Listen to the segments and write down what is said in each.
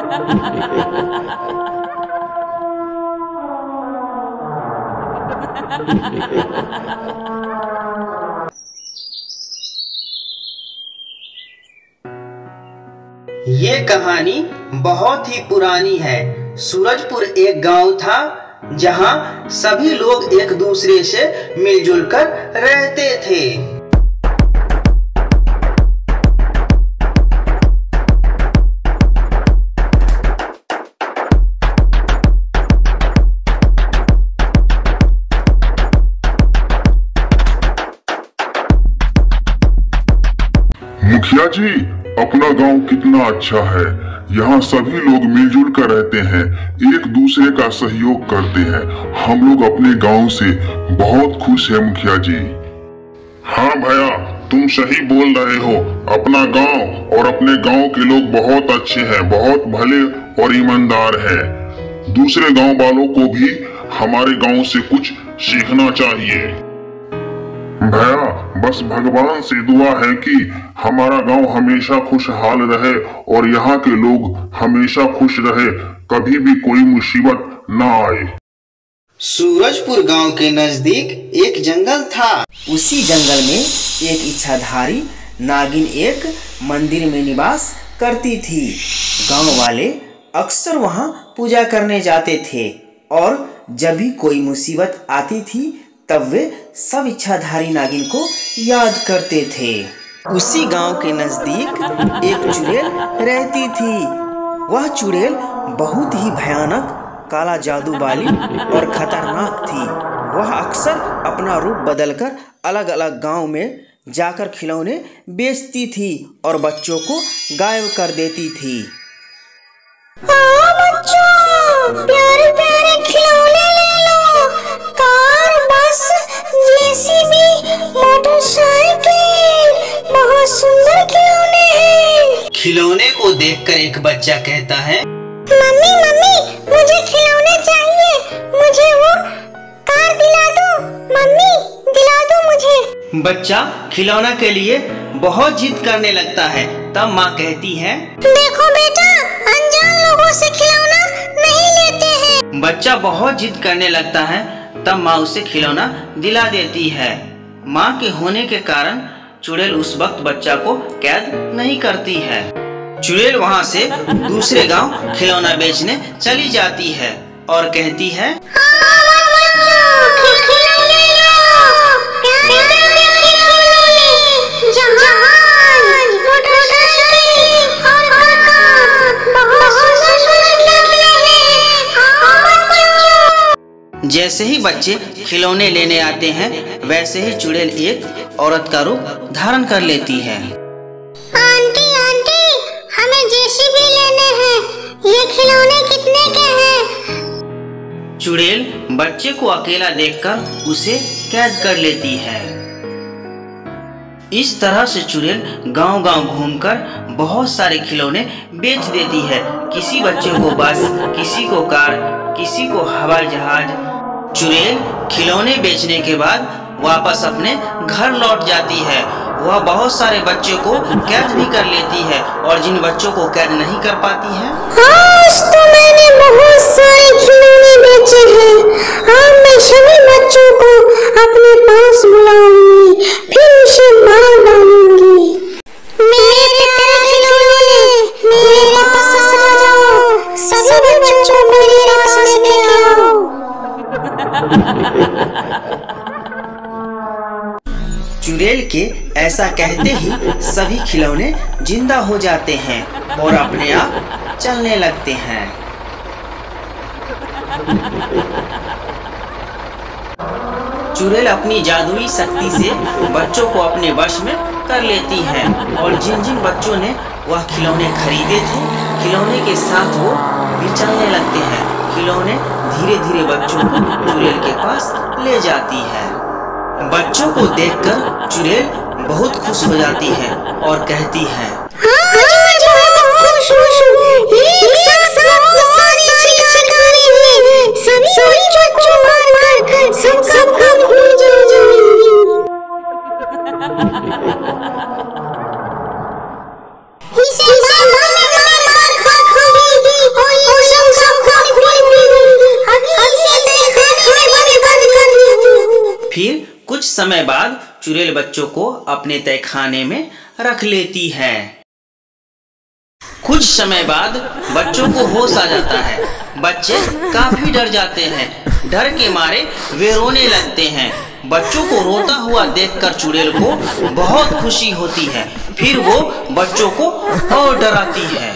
ये कहानी बहुत ही पुरानी है। सूरजपुर एक गांव था जहां सभी लोग एक दूसरे से मिलजुल कर रहते थे। मुखिया जी, अपना गांव कितना अच्छा है। यहाँ सभी लोग मिलजुल कर रहते हैं, एक दूसरे का सहयोग करते हैं। हम लोग अपने गांव से बहुत खुश हैं मुखिया जी। हाँ भैया, तुम सही बोल रहे हो। अपना गांव और अपने गांव के लोग बहुत अच्छे हैं, बहुत भले और ईमानदार हैं। दूसरे गांव वालों को भी हमारे गांव से कुछ सीखना चाहिए। भैया, बस भगवान से दुआ है कि हमारा गांव हमेशा खुशहाल रहे और यहाँ के लोग हमेशा खुश रहे, कभी भी कोई मुसीबत ना आए। सूरजपुर गांव के नजदीक एक जंगल था। उसी जंगल में एक इच्छाधारी नागिन एक मंदिर में निवास करती थी। गांव वाले अक्सर वहां पूजा करने जाते थे और जब भी कोई मुसीबत आती थी तब वे सब इच्छाधारी नागिन को याद करते थे। उसी गांव के नजदीक एक चुड़ैल रहती थी। वह चुड़ैल बहुत ही भयानक, काला जादू वाली और खतरनाक थी। वह अक्सर अपना रूप बदलकर अलग अलग गांव में जाकर खिलौने बेचती थी और बच्चों को गायब कर देती थी। बच्चों, प्यारे प्यारे खिलौने ले लो। कार, बस, जेसीबी, मोटरसाइकिल, बहुत सुंदर खिलौने हैं। खिलौने को देखकर एक बच्चा कहता है, मम्मी मम्मी, मुझे खिलौने चाहिए। मुझे वो कार दिला दो। मम्मी, दिला दो मुझे। बच्चा खिलौना के लिए बहुत जिद करने लगता है। तब माँ कहती है, देखो बेटा, अनजान लोगों से खिलौना नहीं लेते हैं। बच्चा बहुत जिद करने लगता है। तब माँ उसे खिलौना दिला देती है। माँ के होने के कारण चुड़ैल उस वक्त बच्चा को कैद नहीं करती है। चुड़ैल वहाँ से दूसरे गांव खिलौना बेचने चली जाती है और कहती है, जैसे ही बच्चे खिलौने लेने आते हैं वैसे ही चुड़ैल एक औरत का रूप धारण कर लेती है। आंटी आंटी, हमें जेसीबी लेने हैं। ये खिलौने कितने के हैं? चुड़ैल बच्चे को अकेला देखकर उसे कैद कर लेती है। इस तरह से चुड़ैल गांव-गांव घूमकर बहुत सारे खिलौने बेच देती है। किसी बच्चे को बस, किसी को कार, किसी को हवाई जहाज। चुड़ैल खिलौने बेचने के बाद वापस अपने घर लौट जाती है। वह बहुत सारे बच्चों को कैद भी कर लेती है और जिन बच्चों को कैद नहीं कर पाती है, आज तो मैंने बहुत सारे खिलौने बेचे हैं। अब मैं सभी बच्चों को अपने पास बुलाऊंगी, फिर उसे मार डालूंगी। मेरे प्यारे खिलौने, मेरे पास आ जाओ। सभी बच्चों को मेरे पास ले आओ। चुड़ैल के ऐसा कहते ही सभी खिलौने जिंदा हो जाते हैं और अपने आप चलने लगते हैं। चुड़ैल अपनी जादुई शक्ति से बच्चों को अपने वश में कर लेती है और जिन जिन बच्चों ने वह खिलौने खरीदे थे, खिलौने के साथ वो भी चलने लगते हैं। खिलौने धीरे धीरे बच्चों को चुड़ैल के पास ले जाती है। बच्चों को देखकर चुड़ैल बहुत खुश हो जाती है और कहती है, समय बाद चुड़ैल बच्चों को अपने तहखाने में रख लेती है। कुछ समय बाद बच्चों को होश आ जाता है। बच्चे काफी डर जाते हैं। डर के मारे वे रोने लगते हैं। बच्चों को रोता हुआ देखकर चुड़ैल को बहुत खुशी होती है। फिर वो बच्चों को और डराती है।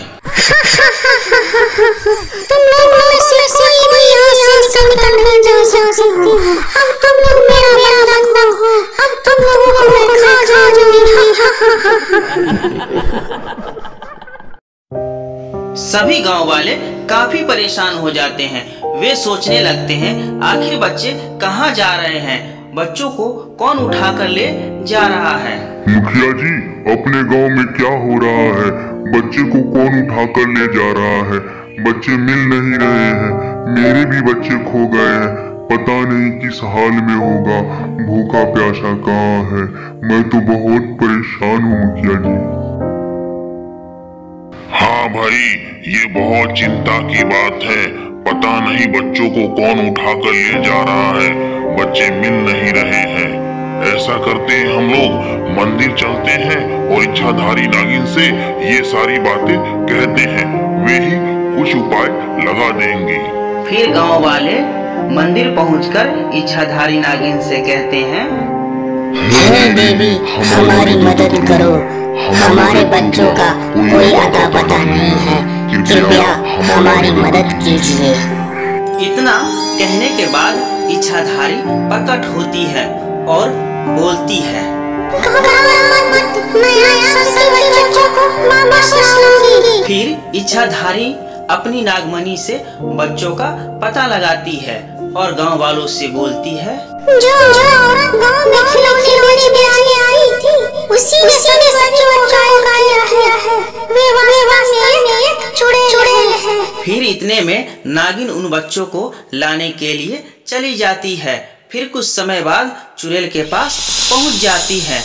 तुम लोग में से कोई भी यहाँ से निकल नहीं जा सकती। अब तुम लोग मेरा बंधन हो। अब तुम लोगों को मैं खा जाऊंगी। सभी गांव वाले काफी परेशान हो जाते हैं। वे सोचने लगते हैं आखिर बच्चे कहाँ जा रहे हैं, बच्चों को कौन उठा कर ले जा रहा है। मुखिया जी, अपने गांव में क्या हो रहा है? बच्चे को कौन उठा कर ले जा रहा है? बच्चे मिल नहीं रहे हैं। मेरे भी बच्चे खो गए हैं। पता नहीं किस हाल में होगा। भूखा प्यासा कहाँ है? मैं तो बहुत परेशान हूँ मुखिया जी। हाँ भाई, ये बहुत चिंता की बात है। पता नहीं बच्चों को कौन उठा कर ले जा रहा है। बच्चे मिल नहीं रहे हैं। ऐसा करते हैं, हम लोग मंदिर चलते हैं और इच्छाधारी नागिन से ये सारी बातें कहते हैं। वे ही कुछ उपाय लगा देंगे। फिर गांव वाले मंदिर पहुंचकर इच्छाधारी नागिन से कहते हैं, हे देवी, हमारी मदद करो। हमारे बच्चों का कोई अता पता नहीं है। कृपया हमारी मदद कीजिए। इतना कहने के बाद इच्छाधारी प्रकट होती है और बोलती है, फिर इच्छाधारी अपनी नागमणि से बच्चों का पता लगाती है और गांव वालों से बोलती है, जो औरत गांव में खिलौने बेचने आई थी, उसी ने सभी बच्चों को गाया है। वे वास्तव में एक चुड़ैल है। फिर इतने में नागिन उन बच्चों को लाने के लिए चली जाती है। फिर कुछ समय बाद चुड़ैल के पास पहुंच जाती है।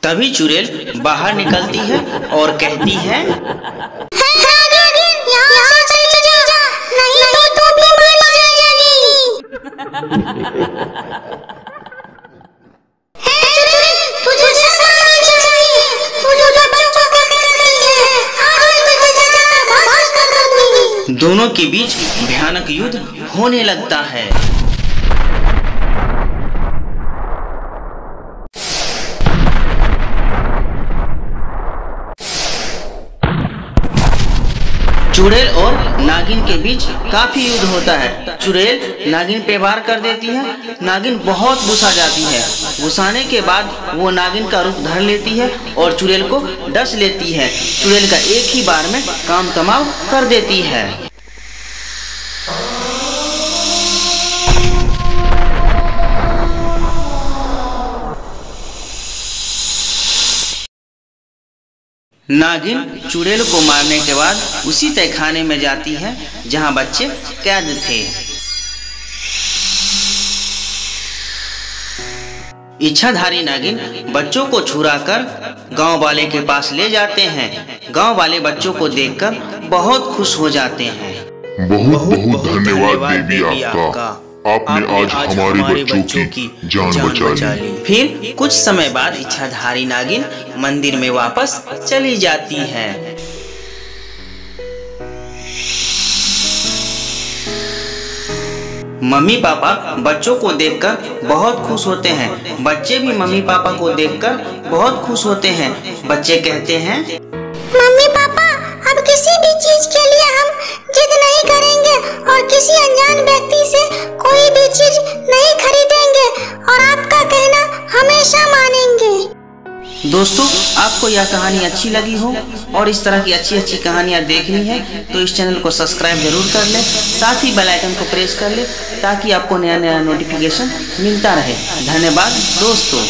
तभी चुड़ैल बाहर निकलती है और कहती है, दोनों के बीच भयानक युद्ध होने लगता है। चुड़ैल और नागिन के बीच काफी युद्ध होता है। चुड़ैल नागिन पे वार कर देती है। नागिन बहुत गुस्सा जाती है। गुस्साने के बाद वो नागिन का रूप धर लेती है और चुड़ैल को डस लेती है। चुड़ैल का एक ही बार में काम तमाम कर देती है। नागिन चुड़ैल को मारने के बाद उसी तहखाने में जाती है जहां बच्चे कैद थे। इच्छाधारी नागिन बच्चों को छुड़ाकर गांव वाले के पास ले जाते हैं। गांव वाले बच्चों को देखकर बहुत खुश हो जाते हैं। बहुत बहुत धन्यवाद देवी आपका। आपने आज हमारे बच्चों की जान बचा ली। फिर कुछ समय बाद इच्छाधारी नागिन मंदिर में वापस चली जाती है। मम्मी पापा बच्चों को देखकर बहुत खुश होते हैं। बच्चे भी मम्मी पापा को देखकर बहुत खुश होते हैं। बच्चे कहते हैं, मम्मी पापा, अब किसी भी चीज के लिए हम जिद नहीं करेंगे और किसी अनजान व्यक्ति से कोई भी चीज नहीं खरीदेंगे और आपका कहना हमेशा मानेंगे। दोस्तों, आपको यह कहानी अच्छी लगी हो और इस तरह की अच्छी अच्छी कहानियाँ देखनी है तो इस चैनल को सब्सक्राइब जरूर कर लें। साथ ही बेल आइकन को प्रेस कर लें ताकि आपको नया नया नोटिफिकेशन मिलता रहे। धन्यवाद दोस्तों।